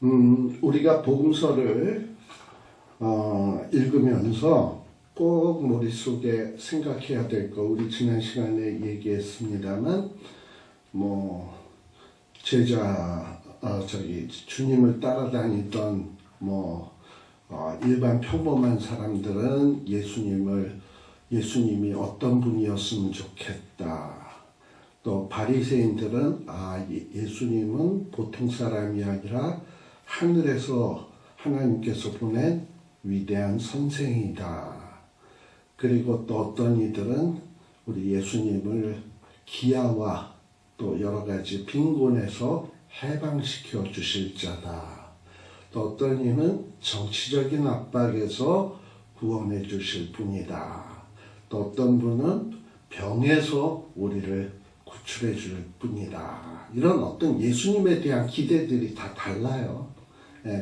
우리가 복음서를 읽으면서 꼭 머릿속에 생각해야 될 거, 우리 지난 시간에 얘기했습니다만, 주님을 따라다니던 일반 평범한 사람들은 예수님이 어떤 분이었으면 좋겠다. 또 바리새인들은 예수님은 보통 사람이 아니라 하늘에서 하나님께서 보낸 위대한 선생이다. 그리고 또 어떤 이들은 우리 예수님을 기아와 또 여러 가지 빈곤에서 해방시켜 주실 자다. 또 어떤 이는 정치적인 압박에서 구원해 주실 분이다. 또 어떤 분은 병에서 우리를 구출해 줄 분이다. 이런 어떤 예수님에 대한 기대들이 다 달라요.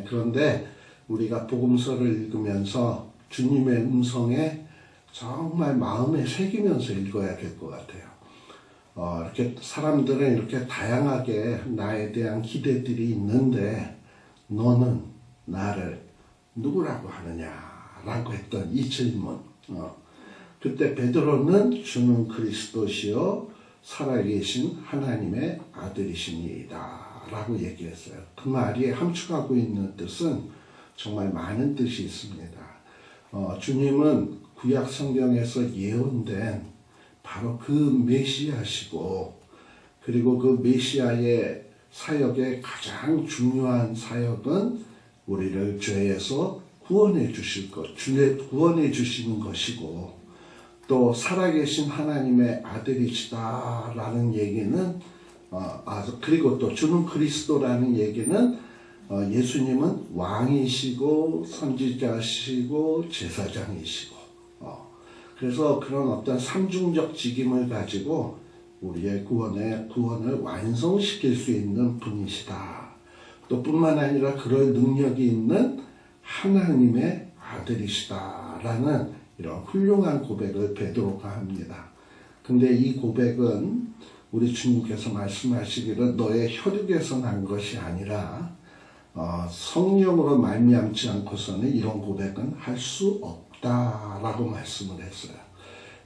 그런데 우리가 복음서를 읽으면서 주님의 음성에 정말 마음에 새기면서 읽어야 될 것 같아요. 이렇게 사람들은 이렇게 다양하게 나에 대한 기대들이 있는데 너는 나를 누구라고 하느냐라고 했던 이 질문. 그때 베드로는 주는 그리스도시요 살아계신 하나님의 아들이십니다 라고 얘기했어요. 그 말이 함축하고 있는 뜻은 정말 많은 뜻이 있습니다. 주님은 구약 성경에서 예언된 바로 그 메시아시고, 그리고 그 메시아의 사역의 가장 중요한 사역은 우리를 죄에서 구원해 주실 것, 구원해 주시는 것이고, 또 살아계신 하나님의 아들이시다라는 얘기는 그리고 또 주는 그리스도라는 얘기는 예수님은 왕이시고 선지자시고 제사장이시고 그래서 그런 어떤 삼중적 직임을 가지고 우리의 구원을 완성시킬 수 있는 분이시다. 또 뿐만 아니라 그럴 능력이 있는 하나님의 아들이시다라는 이런 훌륭한 고백을 베드로가 합니다. 근데 이 고백은 우리 주님께서 말씀하시기를 너의 혈육에서 난 것이 아니라 성령으로 말미암지 않고서는 이런 고백은 할 수 없다라고 말씀을 했어요.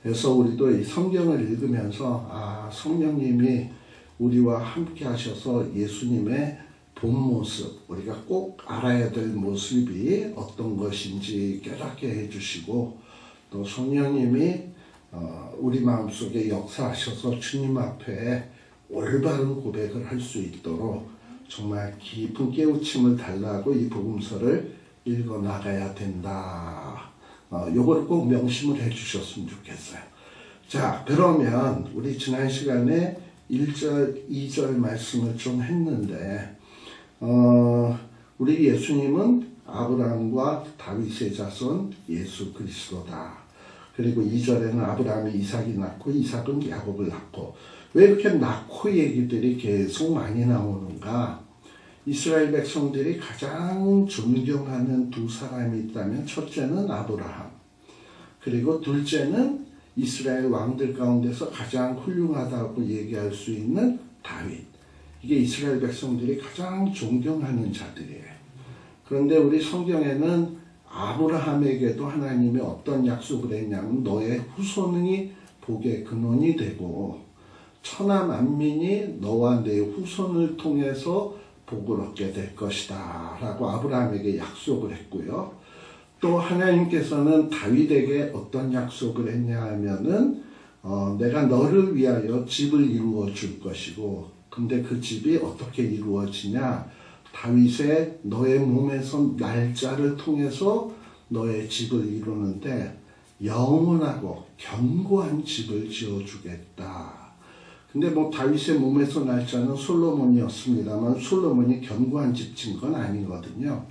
그래서 우리도 이 성경을 읽으면서 성령님이 우리와 함께 하셔서 예수님의 본 모습, 우리가 꼭 알아야 될 모습이 어떤 것인지 깨닫게 해주시고, 또 성령님이 우리 마음속에 역사하셔서 주님 앞에 올바른 고백을 할 수 있도록 정말 깊은 깨우침을 달라고 이 복음서를 읽어나가야 된다. 요걸 꼭 명심을 해주셨으면 좋겠어요. 자, 그러면 우리 지난 시간에 1절, 2절 말씀을 좀 했는데 우리 예수님은 아브라함과 다윗의 자손 예수 그리스도다. 그리고 2절에는 아브라함이 이삭이 낳고 이삭은 야곱을 낳고, 왜 이렇게 낳고 얘기들이 계속 많이 나오는가? 이스라엘 백성들이 가장 존경하는 두 사람이 있다면 첫째는 아브라함, 그리고 둘째는 이스라엘 왕들 가운데서 가장 훌륭하다고 얘기할 수 있는 다윗. 이게 이스라엘 백성들이 가장 존경하는 자들이에요. 그런데 우리 성경에는 아브라함에게도 하나님이 어떤 약속을 했냐면 너의 후손이 복의 근원이 되고 천하 만민이 너와 내 후손을 통해서 복을 얻게 될 것이다 라고 아브라함에게 약속을 했고요. 또 하나님께서는 다윗에게 어떤 약속을 했냐 하면은 내가 너를 위하여 집을 이루어 줄 것이고, 근데 그 집이 어떻게 이루어지냐, 다윗의 너의 몸에서 날짜를 통해서 너의 집을 이루는데 영원하고 견고한 집을 지어주겠다. 근데 다윗의 몸에서 날짜는 솔로몬이었습니다만 솔로몬이 견고한 집 진 건 아니거든요.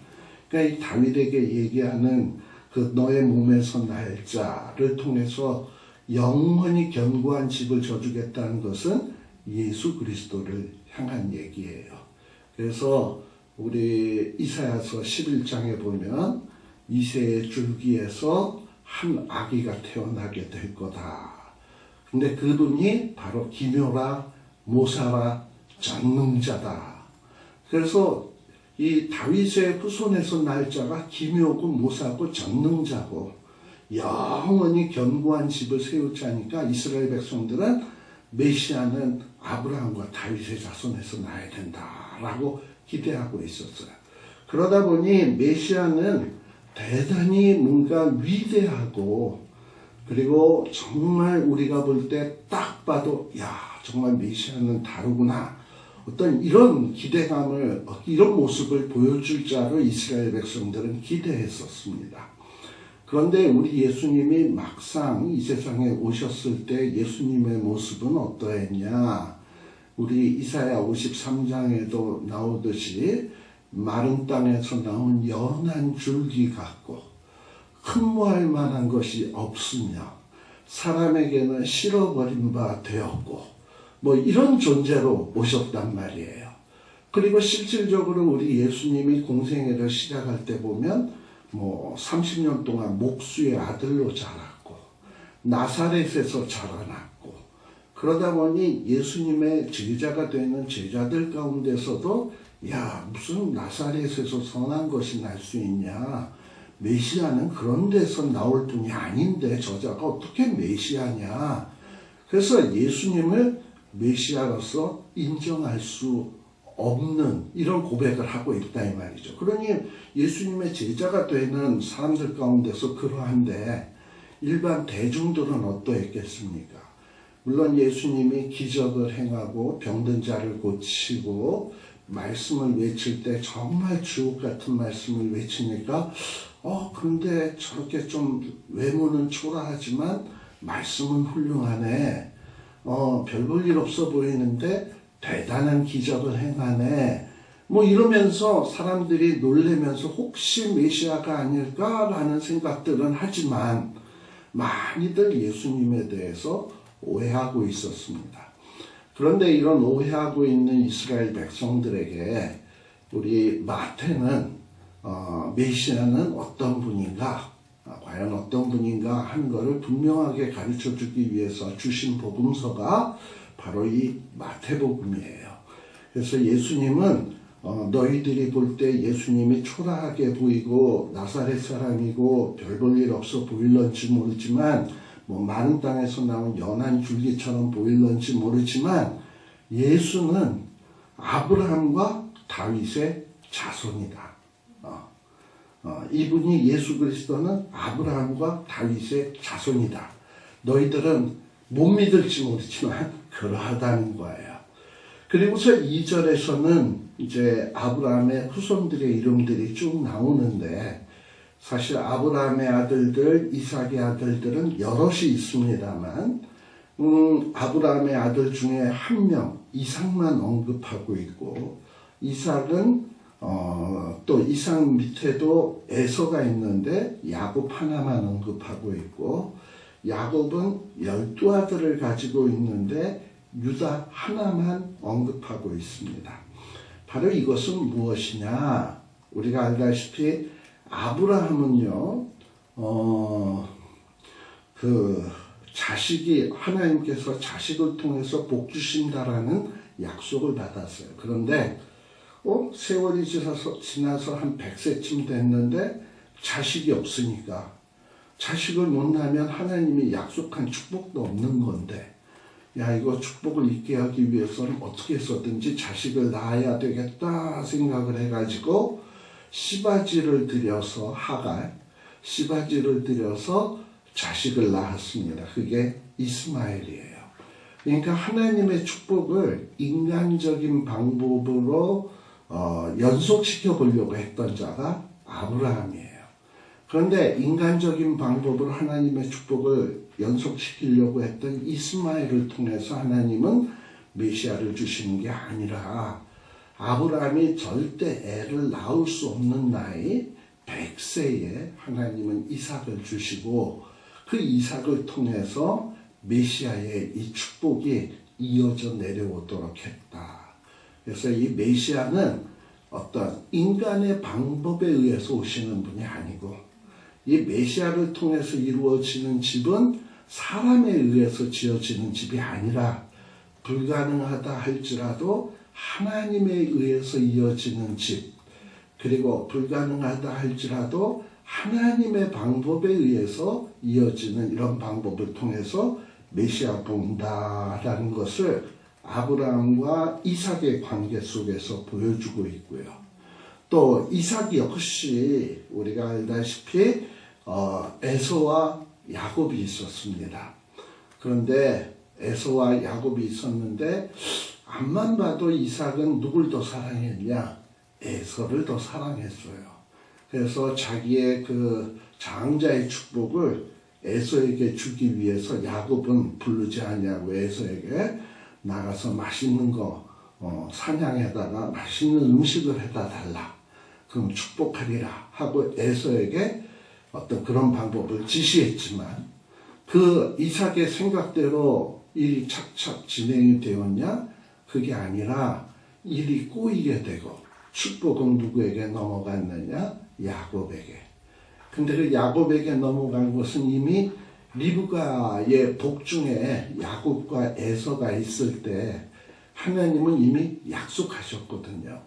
그러니까 이 다윗에게 얘기하는 그 너의 몸에서 날짜를 통해서 영원히 견고한 집을 져주겠다는 것은 예수 그리스도를 향한 얘기예요. 그래서 우리 이사야서 11장에 보면 이새의 줄기에서 한 아기가 태어나게 될 거다. 근데 그분이 바로 기묘라 모사라 전능자다. 그래서 이 다윗의 후손에서 날 자가 기묘고 무사고 전능자고 영원히 견고한 집을 세울 자니까 이스라엘 백성들은 메시아는 아브라함과 다윗의 자손에서 나야 된다라고 기대하고 있었어요. 그러다 보니 메시아는 대단히 뭔가 위대하고 그리고 정말 우리가 볼 때 딱 봐도 야 정말 메시아는 다르구나 어떤 이런 기대감을 이런 모습을 보여줄 자로 이스라엘 백성들은 기대했었습니다. 그런데 우리 예수님이 막상 이 세상에 오셨을 때 예수님의 모습은 어떠했냐? 우리 이사야 53장에도 나오듯이 마른 땅에서 나온 연한 줄기 같고 흠모할 만한 것이 없으며 사람에게는 실어버린 바 되었고 뭐 이런 존재로 오셨단 말이에요. 그리고 실질적으로 우리 예수님이 공생애를 시작할 때 보면 뭐 30년 동안 목수의 아들로 자랐고 나사렛에서 자라났고 그러다 보니 예수님의 제자가 되는 제자들 가운데서도 야 무슨 나사렛에서 선한 것이 날 수 있냐 메시아는 그런 데서 나올 분이 아닌데 저자가 어떻게 메시아냐 그래서 예수님을 메시아로서 인정할 수 없는 이런 고백을 하고 있다 이 말이죠. 그러니 예수님의 제자가 되는 사람들 가운데서 그러한데 일반 대중들은 어떠했겠습니까? 물론 예수님이 기적을 행하고 병든 자를 고치고 말씀을 외칠 때 정말 주옥 같은 말씀을 외치니까 근데 저렇게 좀 외모는 초라하지만 말씀은 훌륭하네. 별 볼 일 없어 보이는데 대단한 기적을 행하네. 뭐 이러면서 사람들이 놀래면서 혹시 메시아가 아닐까라는 생각들은 하지만 많이들 예수님에 대해서 오해하고 있었습니다. 그런데 이런 오해하고 있는 이스라엘 백성들에게 우리 마태는 메시아는 어떤 분인가, 과연 어떤 분인가 하는 것을 분명하게 가르쳐 주기 위해서 주신 복음서가 바로 이 마태복음이에요. 그래서 예수님은 너희들이 볼 때 예수님이 초라하게 보이고 나사렛 사람이고 별 볼 일 없어 보일런지 모르지만 뭐 마른 땅에서 나온 연한 줄기처럼 보일런지 모르지만 예수는 아브라함과 다윗의 자손이다. 이분이 예수 그리스도는 아브라함과 다윗의 자손이다. 너희들은 못 믿을지 모르지만 그러하다는 거예요. 그리고서 2절에서는 이제 아브라함의 후손들의 이름들이 쭉 나오는데 사실 아브라함의 아들들, 이삭의 아들들은 여럿이 있습니다만 아브라함의 아들 중에 한 명, 이삭만 언급하고 있고 이삭은 또 이삭 밑에도 에서가 있는데 야곱 하나만 언급하고 있고 야곱은 12아들을 가지고 있는데 유다 하나만 언급하고 있습니다. 바로 이것은 무엇이냐? 우리가 알다시피 아브라함은요, 자식이 하나님께서 자식을 통해서 복 주신다라는 약속을 받았어요. 그런데 세월이 지나서 한 100세쯤 됐는데 자식이 없으니까 자식을 못 낳으면 하나님이 약속한 축복도 없는 건데 야 이거 축복을 있게 하기 위해서는 어떻게 해서든지 자식을 낳아야 되겠다 생각을 해가지고 시바지를 들여서 시바지를 들여서 자식을 낳았습니다. 그게 이스마엘이에요. 그러니까 하나님의 축복을 인간적인 방법으로 연속시켜 보려고 했던 자가 아브라함이에요. 그런데 인간적인 방법으로 하나님의 축복을 연속시키려고 했던 이스마엘을 통해서 하나님은 메시아를 주시는 게 아니라 아브라함이 절대 애를 낳을 수 없는 나이 100세에 하나님은 이삭을 주시고 그 이삭을 통해서 메시아의 이 축복이 이어져 내려오도록 했다. 그래서 이 메시아는 어떤 인간의 방법에 의해서 오시는 분이 아니고 이 메시아를 통해서 이루어지는 집은 사람에 의해서 지어지는 집이 아니라 불가능하다 할지라도 하나님에 의해서 이어지는 집, 그리고 불가능하다 할지라도 하나님의 방법에 의해서 이어지는 이런 방법을 통해서 메시아가 온다라는 것을 아브라함과 이삭의 관계 속에서 보여주고 있고요. 또 이삭 역시 우리가 알다시피 에서와 야곱이 있었습니다. 그런데 에서와 야곱이 있었는데 앞만 봐도 이삭은 누굴 더 사랑했냐? 에서를 더 사랑했어요. 그래서 자기의 그 장자의 축복을 에서에게 주기 위해서 야곱은 부르지 않냐고 에서에게 나가서 맛있는 거 사냥에다가 맛있는 음식을 해다 달라. 그럼 축복하리라 하고 에서에게 어떤 그런 방법을 지시했지만 그 이삭의 생각대로 일이 착착 진행이 되었냐? 그게 아니라 일이 꼬이게 되고 축복은 누구에게 넘어갔느냐? 야곱에게. 근데 그 야곱에게 넘어간 것은 이미 리브가의 복중에 야곱과 에서가 있을 때 하나님은 이미 약속하셨거든요.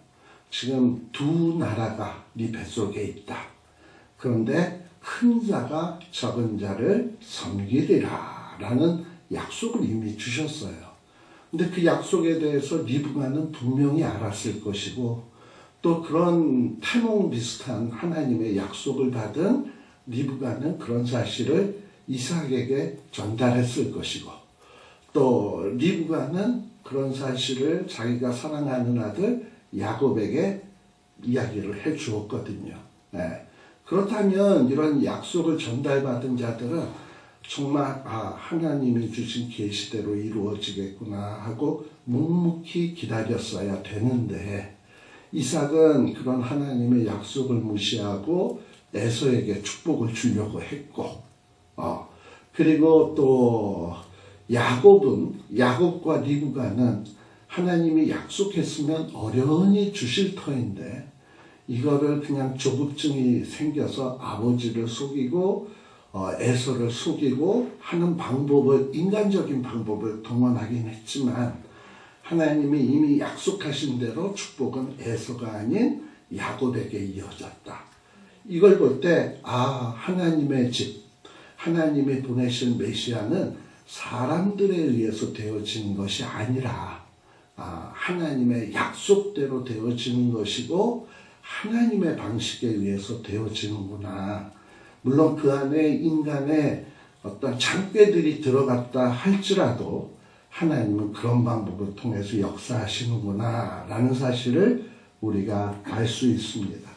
지금 두 나라가 네 뱃속에 있다. 그런데 큰 자가 적은 자를 섬기리라 라는 약속을 이미 주셨어요. 근데 그 약속에 대해서 리브가는 분명히 알았을 것이고 또 그런 태몽 비슷한 하나님의 약속을 받은 리브가는 그런 사실을 이삭에게 전달했을 것이고 또 리브가는 그런 사실을 자기가 사랑하는 아들 야곱에게 이야기를 해 주었거든요. 네. 그렇다면 이런 약속을 전달받은 자들은 정말 하나님이 주신 계시대로 이루어지겠구나 하고 묵묵히 기다렸어야 되는데 이삭은 그런 하나님의 약속을 무시하고 에서에게 축복을 주려고 했고 그리고 또 야곱과 리브가는 하나님이 약속했으면 어련히 주실 터인데 이거를 그냥 조급증이 생겨서 아버지를 속이고 에서를 속이고 하는 방법을 인간적인 방법을 동원하긴 했지만 하나님이 이미 약속하신 대로 축복은 에서가 아닌 야곱에게 이어졌다. 이걸 볼 때 하나님의 집, 하나님이 보내신 메시아는 사람들에 의해서 되어지는 것이 아니라 하나님의 약속대로 되어지는 것이고 하나님의 방식에 의해서 되어지는구나. 물론 그 안에 인간의 어떤 장꾀들이 들어갔다 할지라도 하나님은 그런 방법을 통해서 역사하시는구나 라는 사실을 우리가 알 수 있습니다.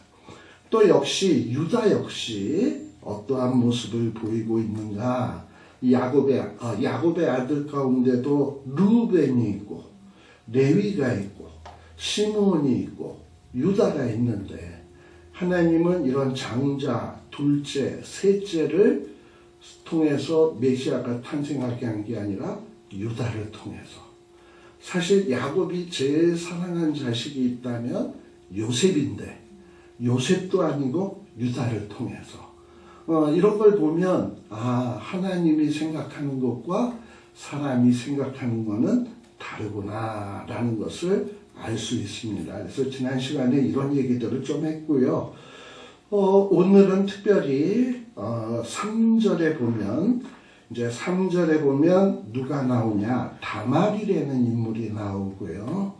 또 역시 유다 역시 어떠한 모습을 보이고 있는가. 야곱의 아들 가운데도 르우벤이 있고 레위가 있고 시므온이 있고 유다가 있는데 하나님은 이런 장자, 둘째, 셋째를 통해서 메시아가 탄생하게 한 게 아니라 유다를 통해서. 사실 야곱이 제일 사랑한 자식이 있다면 요셉인데 요셉도 아니고 유다를 통해서. 이런 걸 보면 하나님이 생각하는 것과 사람이 생각하는 것은 다르구나 라는 것을 알 수 있습니다. 그래서 지난 시간에 이런 얘기들을 좀 했고요. 오늘은 특별히 3절에 보면 이제 3절에 보면 누가 나오냐? 다말이라는 인물이 나오고요.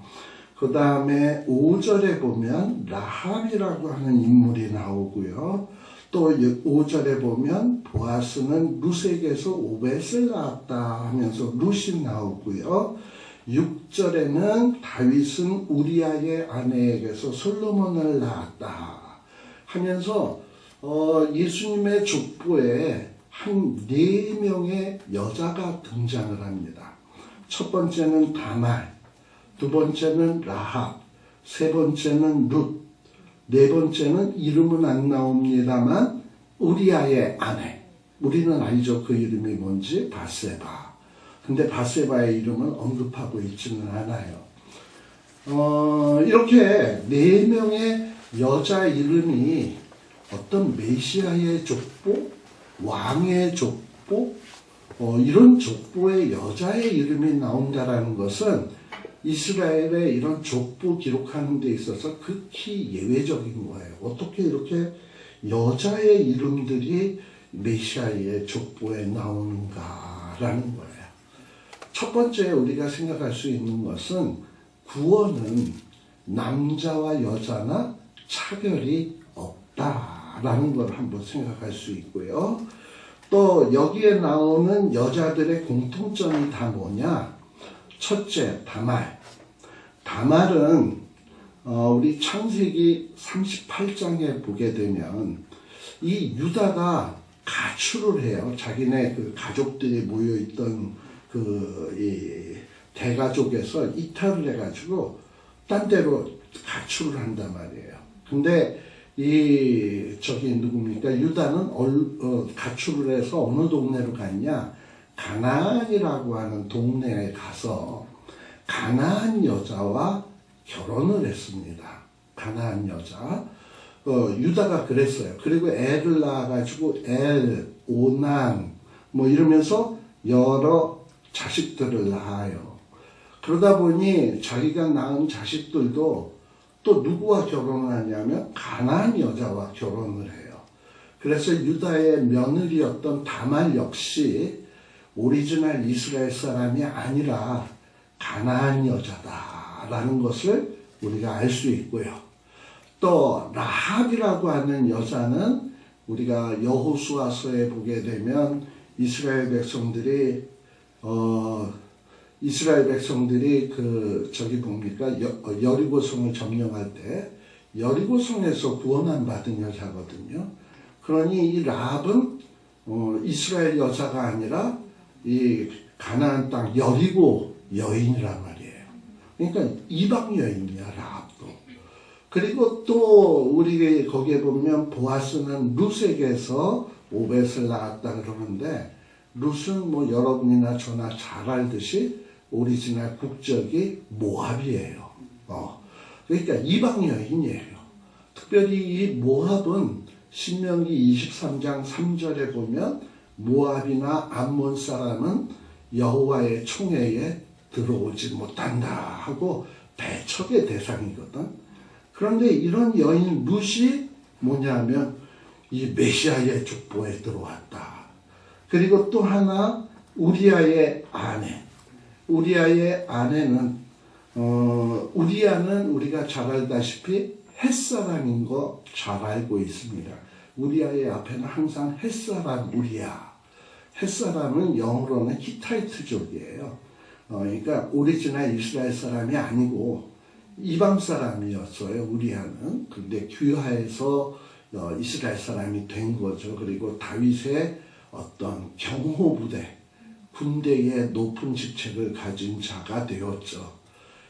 그 다음에 5절에 보면 라합이라고 하는 인물이 나오고요. 또 5절에 보면 보아스는 룻에게서 오벳을 낳았다 하면서 룻이 나오고요. 6절에는 다윗은 우리아의 아내에게서 솔로몬을 낳았다 하면서 예수님의 족보에 한 4명의 여자가 등장을 합니다. 첫 번째는 다말, 두 번째는 라합, 세 번째는 룻, 네 번째는 이름은 안 나옵니다만 우리아의 아내. 우리는 알죠. 그 이름이 뭔지. 바세바. 근데 바세바의 이름은 언급하고 있지는 않아요. 이렇게 4명의 여자 이름이 어떤 메시아의 족보, 왕의 족보, 이런 족보의 여자의 이름이 나온다라는 것은 이스라엘의 이런 족보 기록하는 데 있어서 극히 예외적인 거예요. 어떻게 이렇게 여자의 이름들이 메시아의 족보에 나오는가라는 거예요. 첫 번째 우리가 생각할 수 있는 것은 구원은 남자와 여자나 차별이 없다라는 걸 한번 생각할 수 있고요. 또 여기에 나오는 여자들의 공통점이 다 뭐냐? 첫째, 다말. 다말은 우리 창세기 38장에 보게 되면 이 유다가 가출을 해요. 자기네 그 가족들이 모여있던 이 대가족에서 이탈을 해가지고 딴 데로 가출을 한단 말이에요. 근데 누굽니까? 유다는 가출을 해서 어느 동네로 갔냐? 가나안이라고 하는 동네에 가서 가나안 여자와 결혼을 했습니다. 가나안 여자. 유다가 그랬어요. 그리고 애를 낳아가지고 오난 이러면서 여러 자식들을 낳아요. 그러다 보니 자기가 낳은 자식들도 또 누구와 결혼을 하냐면 가나안 여자와 결혼을 해요. 그래서 유다의 며느리였던 다말 역시 오리지널 이스라엘 사람이 아니라 가나안 여자다라는 것을 우리가 알 수 있고요. 또 라합이라고 하는 여자는 우리가 여호수아서에 보게 되면 이스라엘 백성들이 여리고성을 점령할 때 여리고성에서 구원한 받은 여자거든요. 그러니 이 라합은 이스라엘 여자가 아니라 이 가나안 땅 여리고 여인이란 말이에요. 그러니까 이방 여인이야, 라합도. 그리고 또 우리 거기에 보면 보아스는 룻에게서 오벳을 낳았다 그러는데 룻은 여러분이나 저나 잘 알듯이 오리지널 국적이 모압이에요. 그러니까 이방 여인이에요. 특별히 이 모압은 신명기 23장 3절에 보면 모압이나 암몬 사람은 여호와의 총회에 들어오지 못한다 하고 배척의 대상이거든. 그런데 이런 여인 룻이 뭐냐면 이 메시아의 족보에 들어왔다. 그리고 또 하나 우리아의 아내. 우리아의 아내는 우리아는 우리가 잘 알다시피 햇사람인 거 잘 알고 있습니다. 우리아의 앞에는 항상 햇사람 우리아. 햇사람은 영어로는 히타이트족이에요. 그러니까 오리지널 이스라엘 사람이 아니고 이방 사람이었어요. 우리아는. 근데 귀화해서 이스라엘 사람이 된 거죠. 그리고 다윗의 어떤 경호부대, 군대의 높은 직책을 가진 자가 되었죠.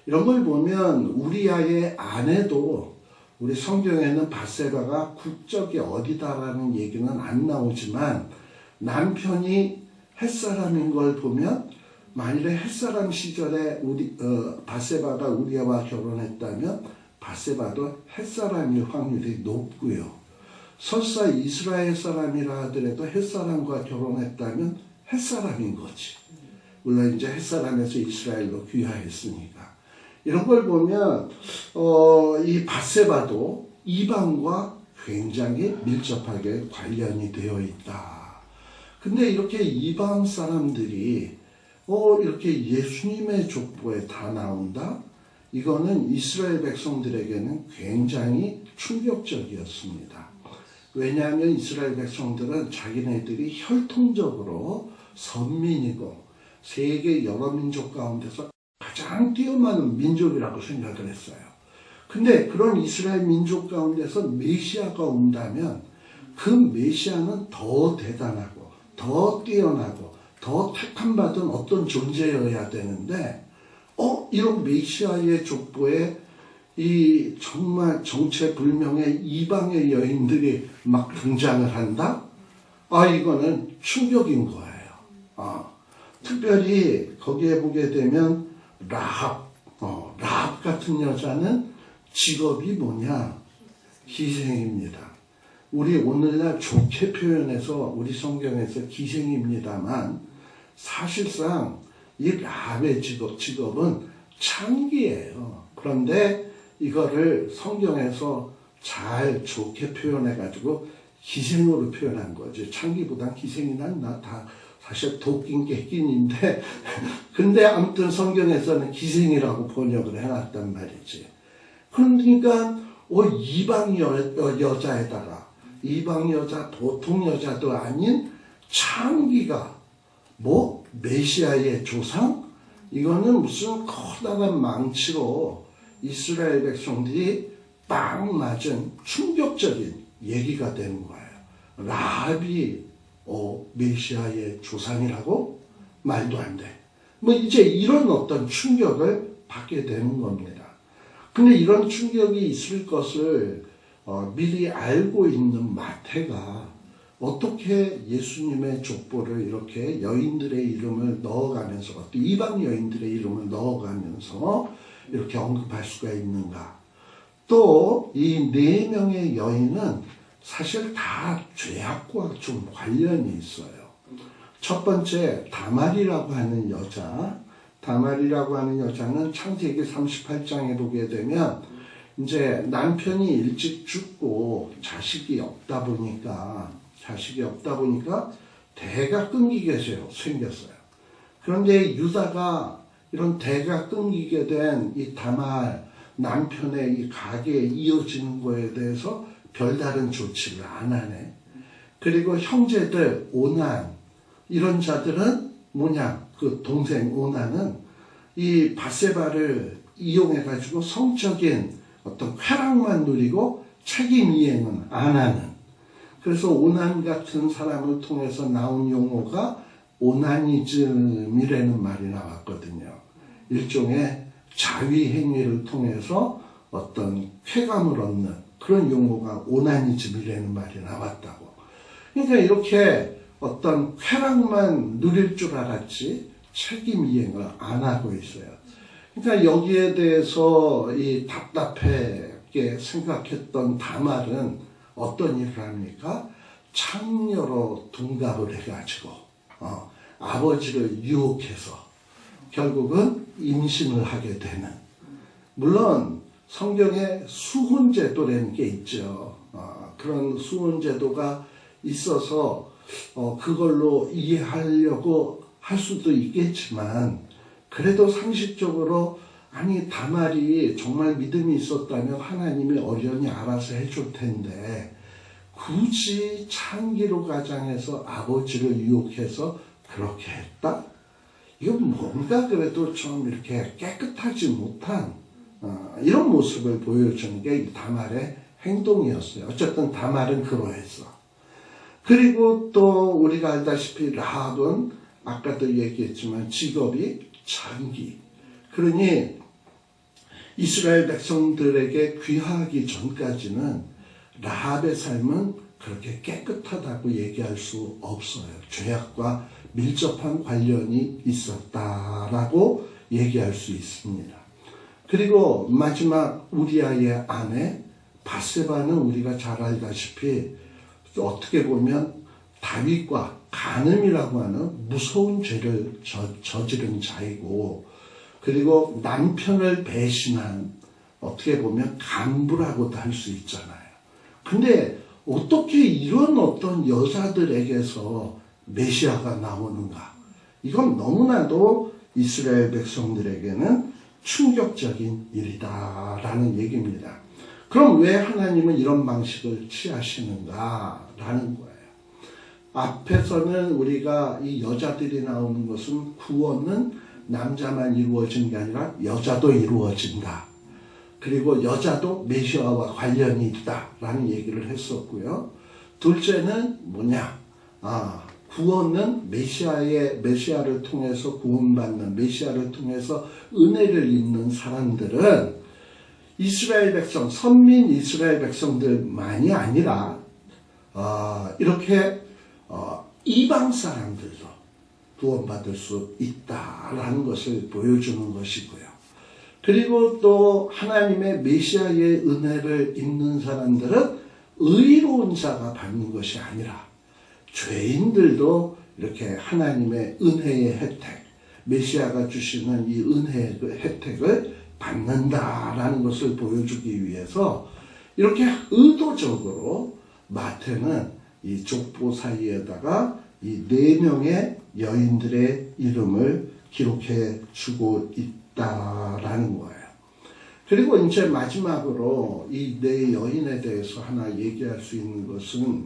이런 걸 보면 우리아의 아내도 우리 성경에는 바세바가 국적이 어디다라는 얘기는 안 나오지만 남편이 햇사람인 걸 보면 만일에 햇사람 시절에 바세바가 우리아와 결혼했다면 바세바도 햇사람일 확률이 높고요. 설사 이스라엘 사람이라 하더라도 햇사람과 결혼했다면 햇사람인 거지. 물론 이제 햇사람에서 이스라엘로 귀화했으니까. 이런 걸 보면 이 바세바도 이방과 굉장히 밀접하게 관련이 되어 있다. 근데 이렇게 이방 사람들이 이렇게 예수님의 족보에 다 나온다? 이거는 이스라엘 백성들에게는 굉장히 충격적이었습니다. 왜냐하면 이스라엘 백성들은 자기네들이 혈통적으로 선민이고 세계 여러 민족 가운데서 가장 뛰어나는 민족이라고 생각을 했어요. 근데 그런 이스라엘 민족 가운데서 메시아가 온다면 그 메시아는 더 대단하고 더 뛰어나고 더 택함받은 어떤 존재여야 되는데 이런 메시아의 족보에 이 정말 정체불명의 이방의 여인들이 막 등장을 한다? 이거는 충격인 거예요. 특별히 거기에 보게 되면 라합 같은 여자는 직업이 뭐냐? 기생입니다. 우리 오늘날 좋게 표현해서 우리 성경에서 기생입니다만 사실상 이 라합의 직업은 창기예요. 그런데 이거를 성경에서 잘 좋게 표현해가지고 희생으로 표현한 거지. 창기보단 희생이 낫나? 다 사실 도끼인 객긴인데 근데 아무튼 성경에서는 희생이라고 번역을 해놨단 말이지. 그러니까 이방 여자에다가 이방 여자, 보통 여자도 아닌 창기가 메시아의 조상? 이거는 무슨 커다란 망치로 이스라엘 백성들이 빵 맞은 충격적인 얘기가 되는 거예요. 라합이 메시아의 조상이라고? 말도 안 돼. 이제 이런 어떤 충격을 받게 되는 겁니다. 근데 이런 충격이 있을 것을 미리 알고 있는 마태가 어떻게 예수님의 족보를 이렇게 여인들의 이름을 넣어가면서, 또 이방 여인들의 이름을 넣어가면서 이렇게 언급할 수가 있는가? 또 이 4명의 여인은 사실 다 죄악과 좀 관련이 있어요. 첫 번째, 다말이라고 하는 여자. 다말이라고 하는 여자는 창세기 38장에 보게 되면 이제 남편이 일찍 죽고 자식이 없다 보니까 대가 끊기게 생겼어요. 그런데 유다가 이런 대가 끊기게 된 이 다말 남편의 이 가게에 이어지는 거에 대해서 별다른 조치를 안 하네. 그리고 형제들 오난 이런 자들은 그 동생 오난은 이 밧세바를 이용해가지고 성적인 어떤 쾌락만 누리고 책임 이행은 안 하는. 그래서 오난 같은 사람을 통해서 나온 용어가 오나니즘이라는 말이 나왔거든요. 일종의 자위 행위를 통해서 어떤 쾌감을 얻는 그런 용어가 오나니즘이라는 말이 나왔다고. 그러니까 이렇게 어떤 쾌락만 누릴 줄 알았지 책임 이행을 안 하고 있어요. 그러니까 여기에 대해서 이 답답하게 생각했던 다말은 어떤 일을 합니까? 창녀로 둔갑을 해가지고 아버지를 유혹해서 결국은 임신을 하게 되는. 물론 성경에 수혼제도라는 게 있죠. 그런 수혼제도가 있어서 그걸로 이해하려고 할 수도 있겠지만 그래도 상식적으로 다말이 정말 믿음이 있었다면 하나님이 어련히 알아서 해줄 텐데 굳이 창기로 가장해서 아버지를 유혹해서 그렇게 했다? 이건 뭔가 그래도 좀 이렇게 깨끗하지 못한 이런 모습을 보여주는 게 이 다말의 행동이었어요. 어쨌든 다말은 그러했어. 그리고 또 우리가 알다시피 라합은 아까도 얘기했지만 직업이 창기. 그러니 이스라엘 백성들에게 귀화하기 전까지는 라합의 삶은 그렇게 깨끗하다고 얘기할 수 없어요. 죄악과 밀접한 관련이 있었다라고 얘기할 수 있습니다. 그리고 마지막 우리아의 아내 밧세바는 우리가 잘 알다시피 어떻게 보면 다윗과 간음이라고 하는 무서운 죄를 저지른 자이고, 그리고 남편을 배신한 어떻게 보면 간부라고도 할 수 있잖아요. 근데 어떻게 이런 어떤 여자들에게서 메시아가 나오는가? 이건 너무나도 이스라엘 백성들에게는 충격적인 일이다라는 얘기입니다. 그럼 왜 하나님은 이런 방식을 취하시는가라는 거예요. 앞에서는 우리가 이 여자들이 나오는 것은 구원은 남자만 이루어지는 게 아니라 여자도 이루어진다. 그리고 여자도 메시아와 관련이 있다라는 얘기를 했었고요. 둘째는 구원은 메시아를 통해서 구원받는, 메시아를 통해서 은혜를 입는 사람들은 이스라엘 백성, 선민 이스라엘 백성들만이 아니라 이렇게 이방 사람들도 구원받을 수 있다라는 것을 보여주는 것이고요. 그리고 또 하나님의 메시아의 은혜를 입는 사람들은 의로운 자가 받는 것이 아니라 죄인들도 이렇게 하나님의 은혜의 혜택, 메시아가 주시는 이 은혜의 그 혜택을 받는다라는 것을 보여주기 위해서 이렇게 의도적으로 마태는 이 족보 사이에다가 이 4명의 여인들의 이름을 기록해 주고 있다라는 거예요. 그리고 이제 마지막으로 이 4여인에 대해서 하나 얘기할 수 있는 것은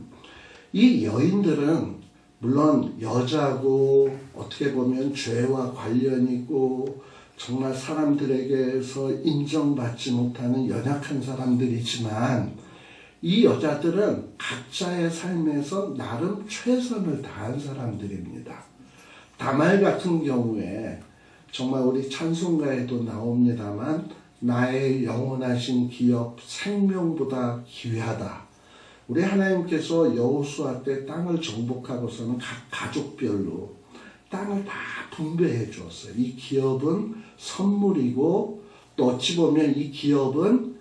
이 여인들은 물론 여자고 어떻게 보면 죄와 관련이 있고 정말 사람들에게서 인정받지 못하는 연약한 사람들이지만 이 여자들은 각자의 삶에서 나름 최선을 다한 사람들입니다. 다말 같은 경우에 정말 우리 찬송가에도 나옵니다만 나의 영원하신 기업 생명보다 귀하다. 우리 하나님께서 여호수아 때 땅을 정복하고서는 각 가족별로 땅을 다 분배해 주었어요. 이 기업은 선물이고 또 어찌 보면 이 기업은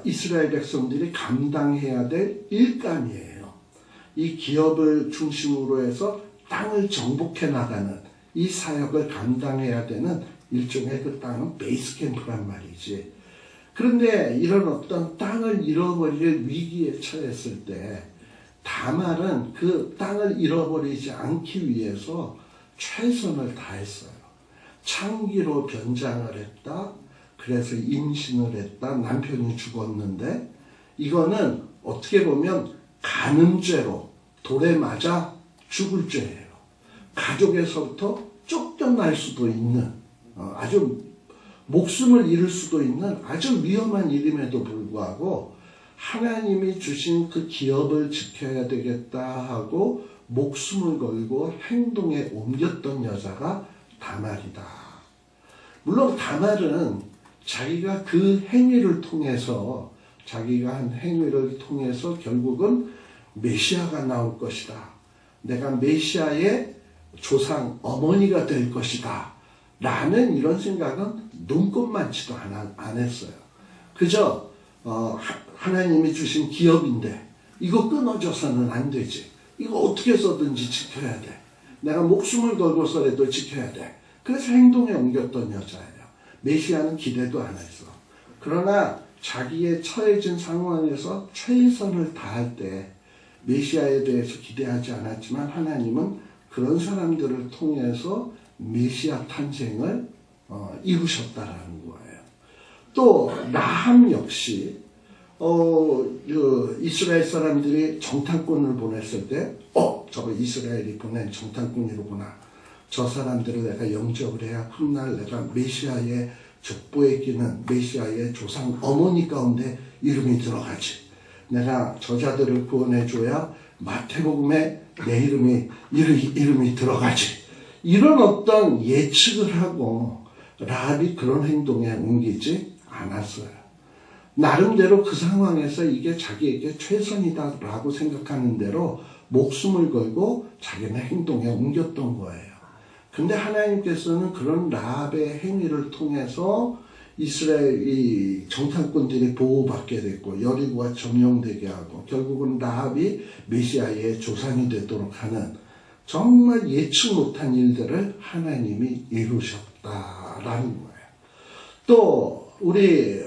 이스라엘 백성들이 감당해야 될 일감이에요. 이 기업을 중심으로 해서 땅을 정복해 나가는 이 사역을 감당해야 되는 일종의 그 땅은 베이스 캠프란 말이지. 그런데 이런 어떤 땅을 잃어버릴 위기에 처했을 때 다말은 그 땅을 잃어버리지 않기 위해서 최선을 다했어요. 창기로 변장을 했다. 그래서 임신을 했다. 남편이 죽었는데 이거는 어떻게 보면 간음죄로 돌에 맞아 죽을 죄예요. 가족에서부터 쫓겨날 수도 있는 아주 목숨을 잃을 수도 있는 아주 위험한 일임에도 불구하고 하나님이 주신 그 기업을 지켜야 되겠다 하고 목숨을 걸고 행동에 옮겼던 여자가 다말이다. 물론 다말은 자기가 그 행위를 통해서 자기가 한 행위를 통해서 결국은 메시아가 나올 것이다. 내가 메시아의 조상 어머니가 될 것이다. 라는 이런 생각은 눈꼽만치도 안 했어요. 그저 하나님이 주신 기업인데 이거 끊어져서는 안 되지. 이거 어떻게 해서든지 지켜야 돼. 내가 목숨을 걸고서라도 지켜야 돼. 그래서 행동에 옮겼던 여자예요. 메시아는 기대도 안 했어. 그러나 자기의 처해진 상황에서 최선을 다할 때 메시아에 대해서 기대하지 않았지만 하나님은 그런 사람들을 통해서 메시아 탄생을 이루셨다라는 거예요. 또 라함 역시 이스라엘 사람들이 정탐꾼을 보냈을 때 저거 이스라엘이 보낸 정탐꾼이로구나. 저 사람들을 내가 영접을 해야 훗날 내가 메시아의 족보에 끼는 메시아의 조상 어머니 가운데 이름이 들어가지. 내가 저자들을 구원해줘야 마태복음에 내 이름이 들어가지. 이런 어떤 예측을 하고 라합이 그런 행동에 옮기지 않았어요. 나름대로 그 상황에서 이게 자기에게 최선이다라고 생각하는 대로 목숨을 걸고 자기네 행동에 옮겼던 거예요. 근데 하나님께서는 그런 라합의 행위를 통해서 이스라엘 이 정탐꾼들이 보호받게 됐고 여리고가 점령되게 하고 결국은 라합이 메시아의 조상이 되도록 하는 정말 예측 못한 일들을 하나님이 이루셨다라는 거예요. 또 우리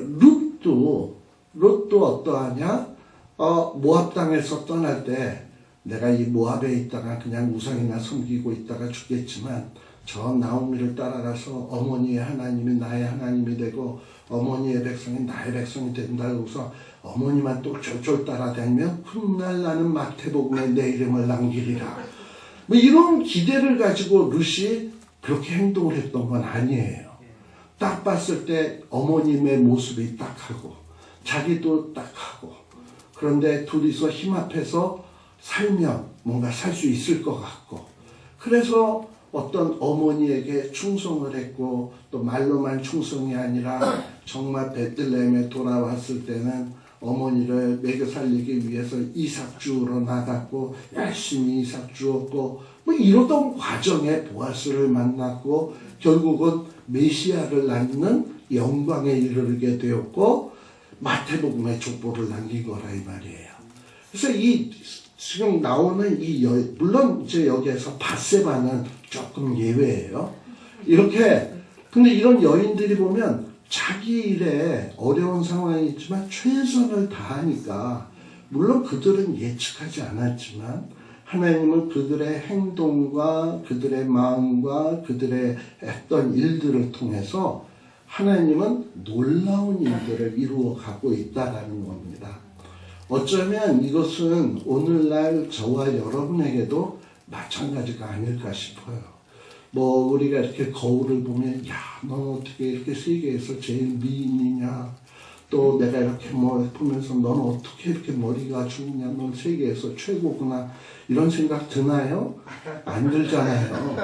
룻도 어떠하냐? 모압 땅에서 떠날 때 내가 이 모압에 있다가 그냥 우상이나 섬기고 있다가 죽겠지만 저 나오미를 따라가서 어머니의 하나님이 나의 하나님이 되고 어머니의 백성이 나의 백성이 된다고서 어머니만 또 쫄쫄 따라다니면 훗날 나는 마태복음에 내 이름을 남기리라. 뭐 이런 기대를 가지고 룻이 그렇게 행동을 했던 건 아니에요. 딱 봤을 때 어머님의 모습이 딱 하고 자기도 딱 하고 그런데 둘이서 힘 합해서 살면 뭔가 살 수 있을 것 같고 그래서 어떤 어머니에게 충성을 했고 또 말로만 충성이 아니라 정말 베들레헴에 돌아왔을 때는 어머니를 먹여 살리기 위해서 이삭 주우러 나갔고 열심히 이삭 주었고 뭐 이러던 과정에 보아스를 만났고 결국은 메시아를 낳는 영광에 이르게 되었고 마태복음의 족보를 남긴 거라 이 말이에요. 그래서 이 지금 나오는 물론 이제 여기에서 밧세바는 조금 예외예요. 이렇게. 근데 이런 여인들이 보면 자기 일에 어려운 상황이 있지만 최선을 다하니까, 물론 그들은 예측하지 않았지만 하나님은 그들의 행동과 그들의 마음과 그들의 했던 일들을 통해서 하나님은 놀라운 일들을 이루어 가고 있다라는 겁니다. 어쩌면 이것은 오늘날 저와 여러분에게도 마찬가지가 아닐까 싶어요. 뭐 우리가 이렇게 거울을 보면 야, 너 어떻게 이렇게 세계에서 제일 미인이냐, 또 내가 이렇게 뭐 보면서 넌 어떻게 이렇게 머리가 좋냐, 넌 세계에서 최고구나, 이런 생각 드나요? 안 들잖아요.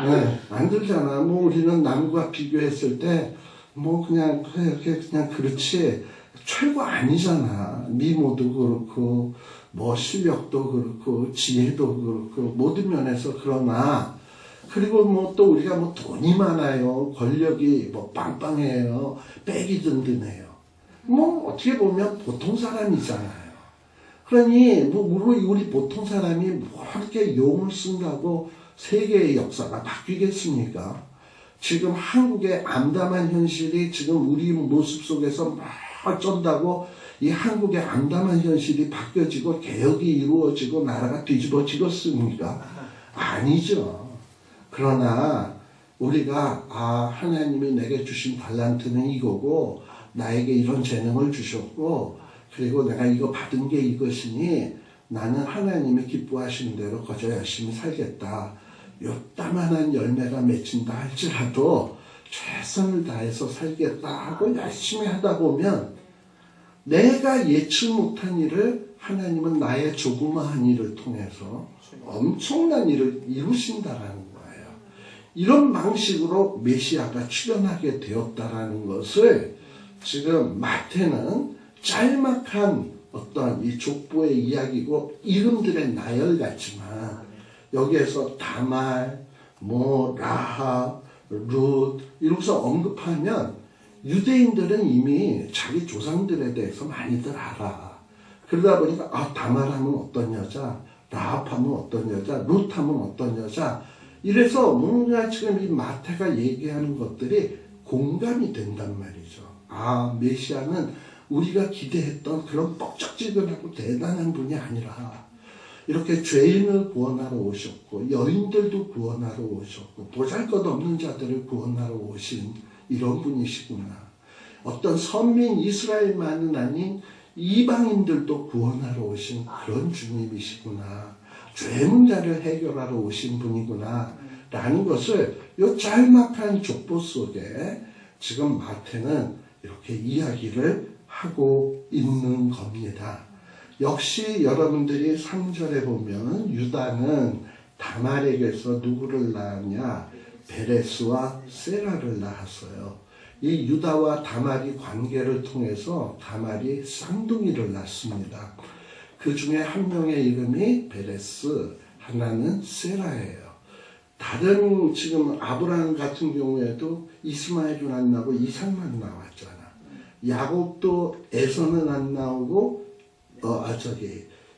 네, 안 들잖아. 뭐 우리는 남과 비교했을 때 뭐 그냥 그렇지 최고 아니잖아. 미모도 그렇고 뭐 실력도 그렇고 지혜도 그렇고 모든 면에서. 그러나 그리고 뭐 또 우리가 뭐 돈이 많아요, 권력이 뭐 빵빵해요, 백이 든든해요. 뭐 어떻게 보면 보통 사람이잖아요. 그러니 뭐 우리 보통 사람이 뭐 이렇게 용을 쓴다고 세계의 역사가 바뀌겠습니까? 지금 한국의 암담한 현실이 지금 우리 모습 속에서 막 쩐다고 이 한국의 암담한 현실이 바뀌어지고 개혁이 이루어지고 나라가 뒤집어지겠습니까? 아니죠. 그러나 우리가 하나님이 내게 주신 달란트는 이거고 나에게 이런 재능을 주셨고 그리고 내가 이거 받은 게 이것이니 나는 하나님이 기뻐하시는 대로 거저 열심히 살겠다. 요따만한 열매가 맺힌다 할지라도 최선을 다해서 살겠다 하고 열심히 하다 보면 내가 예측 못한 일을 하나님은 나의 조그마한 일을 통해서 엄청난 일을 이루신다라는 거예요. 이런 방식으로 메시아가 출현하게 되었다라는 것을 지금 마태는 짤막한 어떤 이 족보의 이야기고 이름들의 나열 같지만 여기에서 다말, 뭐 라합, 룻 이러면서 언급하면 유대인들은 이미 자기 조상들에 대해서 많이들 알아. 그러다 보니까 다말하면 어떤 여자, 라합하면 어떤 여자, 룻하면 어떤 여자, 이래서 뭔가 지금 이 마태가 얘기하는 것들이 공감이 된단 말이죠. 메시아는 우리가 기대했던 그런 뻑적지근하고 대단한 분이 아니라 이렇게 죄인을 구원하러 오셨고 여인들도 구원하러 오셨고 보잘것없는 자들을 구원하러 오신 이런 분이시구나. 어떤 선민 이스라엘만은 아닌 이방인들도 구원하러 오신 그런 주님이시구나. 죄 문제를 해결하러 오신 분이구나 라는 것을 이 짤막한 족보 속에 지금 마태는 이렇게 이야기를 하고 있는 겁니다. 역시 여러분들이 3절에 보면 유다는 다말에게서 누구를 낳았냐? 베레스와 세라를 낳았어요. 이 유다와 다말이 관계를 통해서 다말이 쌍둥이를 낳습니다. 그 중에 한 명의 이름이 베레스, 하나는 세라예요. 다른 지금 아브라함 같은 경우에도 이스마엘은 안 나오고 이삭만 나왔잖아. 야곱도 에서는 안 나오고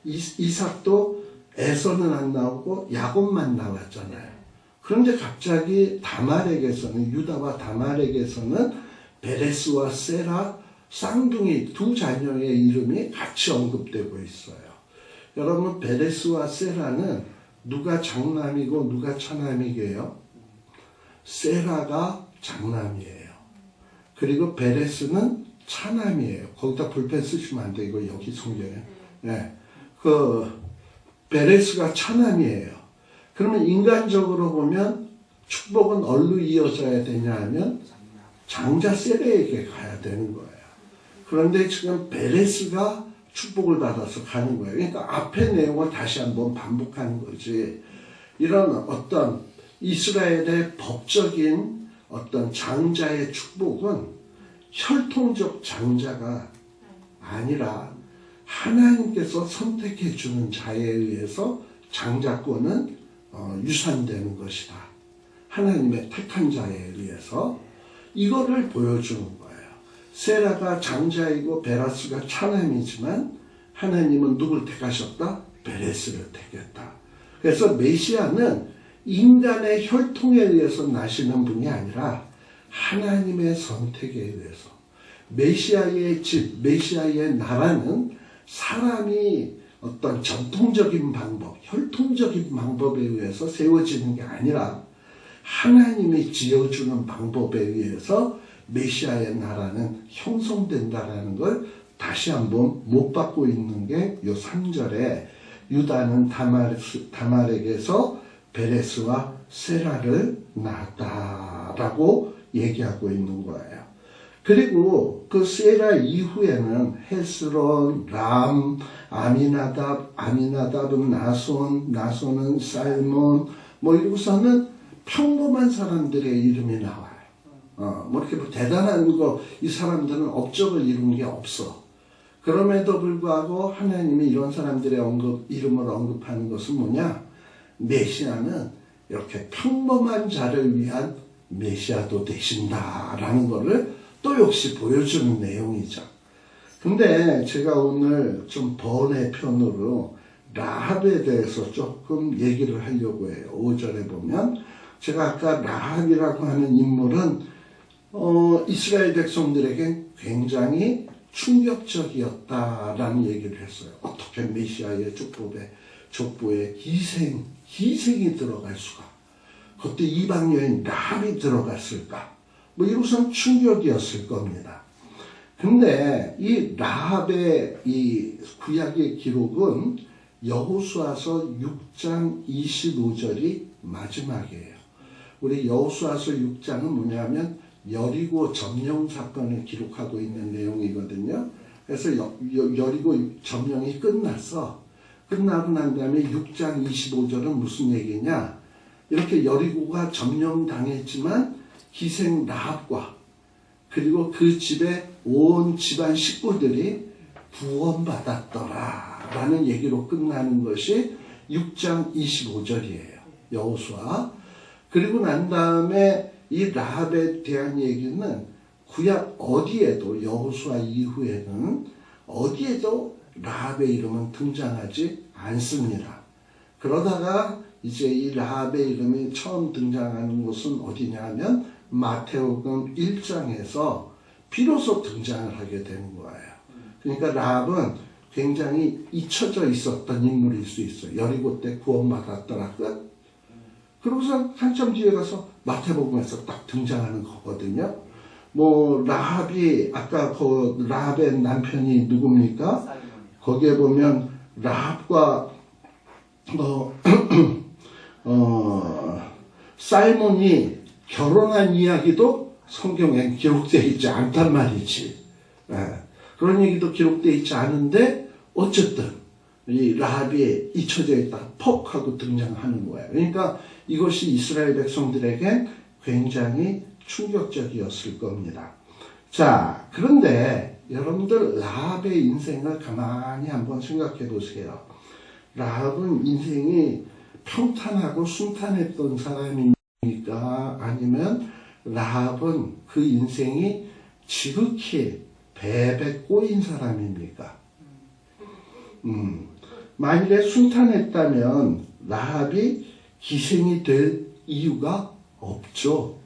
이삭도 에서는 안 나오고 야곱만 나왔잖아요. 그런데 갑자기 다말에게서는 유다와 다말에게서는 베레스와 세라 쌍둥이 두 자녀의 이름이 같이 언급되고 있어요. 여러분 베레스와 세라는 누가 장남이고 누가 차남이게요? 세라가 장남이에요. 그리고 베레스는 차남이에요. 거기다 볼펜 쓰시면 안 되고 여기 성경에. 네. 베레스가 차남이에요. 그러면 인간적으로 보면 축복은 어디로 이어져야 되냐 하면 장자 세레에게 가야 되는 거예요. 그런데 지금 베레스가 축복을 받아서 가는 거예요. 그러니까 앞의 내용을 다시 한번 반복하는 거지. 이런 어떤 이스라엘의 법적인 어떤 장자의 축복은 혈통적 장자가 아니라 하나님께서 선택해 주는 자에 의해서 장자권은 유산되는 것이다. 하나님의 택한 자에 의해서 이거를 보여주는 거예요. 세라가 장자이고 베라스가 차남이지만 하나님은 누굴 택하셨다? 베레스를 택했다. 그래서 메시아는 인간의 혈통에 의해서 나시는 분이 아니라 하나님의 선택에 의해서 메시아의 집, 메시아의 나라는 사람이 어떤 전통적인 방법, 혈통적인 방법에 의해서 세워지는 게 아니라 하나님이 지어주는 방법에 의해서 메시아의 나라는 형성된다라는 걸 다시 한번 못 받고 있는 게 요 3절에 유다는 다말에게서 베레스와 세라를 낳았다라고 얘기하고 있는 거예요. 그리고 그 세라 이후에는 헤스론, 람, 아미나답은 나손, 나손은 살몬, 이러고서는 평범한 사람들의 이름이 나와요. 이렇게 대단한 거, 이 사람들은 업적을 이룬 게 없어. 그럼에도 불구하고 하나님이 이런 사람들의 이름을 언급하는 것은 뭐냐? 메시아는 이렇게 평범한 자를 위한 메시아도 되신다라는 것을 또 역시 보여주는 내용이죠. 근데 제가 오늘 좀 번외편으로 라합에 대해서 조금 얘기를 하려고 해요. 5절에 보면 제가 아까 라합이라고 하는 인물은 이스라엘 백성들에게 굉장히 충격적이었다라는 얘기를 했어요. 어떻게 메시아의 족보에 희생이 들어갈 수가, 그때 이방 여인 라합이 들어갔을까? 이것은 충격이었을 겁니다. 근데 이 라합의 이 구약의 기록은 여호수아서 6장 25절이 마지막이에요. 우리 여호수아서 6장은 뭐냐면 여리고 점령 사건을 기록하고 있는 내용이거든요. 그래서 여리고 점령이 끝나고 난 다음에 6장 25절은 무슨 얘기냐? 이렇게 여리고가 점령당했지만 희생 라합과 그리고 그 집에 온 집안 식구들이 구원받았더라 라는 얘기로 끝나는 것이 6장 25절이에요. 여호수아. 그리고 난 다음에 이 라합에 대한 얘기는 구약 어디에도, 여호수아 이후에는 어디에도 라합의 이름은 등장하지 않습니다. 그러다가 이제 이 라합의 이름이 처음 등장하는 곳은 어디냐면 마태복음 1장에서 비로소 등장을 하게 되는 거예요. 그러니까 라합은 굉장히 잊혀져 있었던 인물일 수 있어요. 여리고 때 구원받았더라 끝. 그러고서 한참 뒤에 가서 마태복음에서 딱 등장하는 거거든요. 라합이 아까 그 라합의 남편이 누굽니까? 거기에 보면 라합과 사이몬이 결혼한 이야기도 성경에 기록되어 있지 않단 말이지. 그런 얘기도 기록되어 있지 않은데 어쨌든 이 라합이 잊혀져 있다 퍽 하고 등장하는 거예요. 그러니까 이것이 이스라엘 백성들에게 굉장히 충격적이었을 겁니다. 자, 그런데 여러분들 라합의 인생을 가만히 한번 생각해 보세요. 라합은 인생이 평탄하고 순탄했던 사람입니까? 아니면 라합은 그 인생이 지극히 배에 꼬인 사람입니까? 만일에 순탄했다면 라합이 희생이 될 이유가 없죠.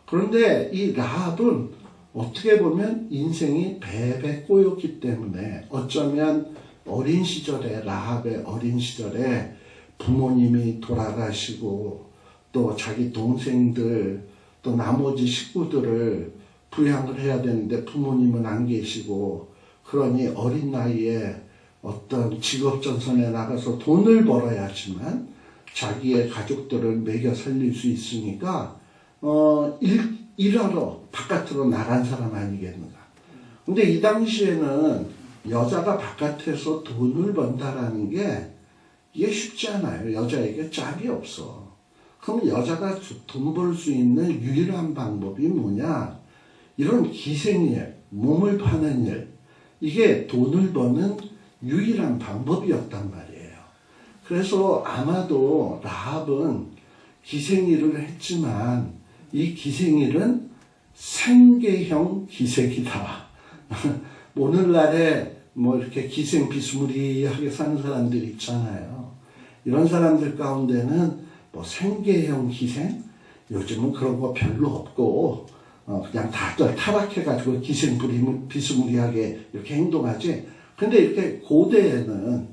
그런데 이 라합은 어떻게 보면 인생이 배에 꼬였기 때문에 어쩌면 어린 시절에, 라합의 어린 시절에 부모님이 돌아가시고 또 자기 동생들 또 나머지 식구들을 부양을 해야 되는데 부모님은 안 계시고, 그러니 어린 나이에 어떤 직업전선에 나가서 돈을 벌어야지만 자기의 가족들을 먹여 살릴 수 있으니까 일하러 바깥으로 나간 사람 아니겠는가. 근데 이 당시에는 여자가 바깥에서 돈을 번다라는 게 이게 쉽지 않아요. 여자에게 짝이 없어. 그럼 여자가 돈 벌 수 있는 유일한 방법이 뭐냐? 이런 기생일, 몸을 파는 일, 이게 돈을 버는 유일한 방법이었단 말이에요. 그래서 아마도 라합은 기생일을 했지만 이 기생일은 생계형 기생이다. 오늘날에 이렇게 기생 비스무리하게 사는 사람들이 있잖아요. 이런 사람들 가운데는 뭐 생계형 희생? 요즘은 그런 거 별로 없고 그냥 다들 타락해가지고 비스무리하게 이렇게 행동하지. 근데 이렇게 고대에는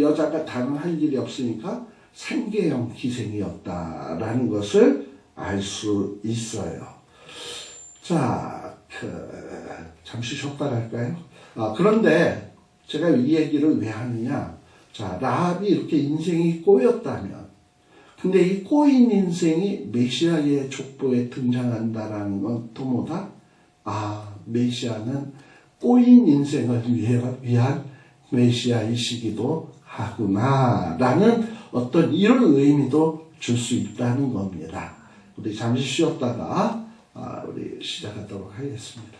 여자가 다른 할 일이 없으니까 생계형 희생이었다라는 것을 알 수 있어요. 자, 잠시 쉬었다 갈까요? 그런데 제가 이 얘기를 왜 하느냐? 자, 라합이 이렇게 인생이 꼬였다면, 근데 이 꼬인 인생이 메시아의 족보에 등장한다라는 건 또 뭐다? 메시아는 꼬인 인생을 위한 메시아이시기도 하구나라는 어떤 이런 의미도 줄 수 있다는 겁니다. 우리 잠시 쉬었다가 우리 시작하도록 하겠습니다.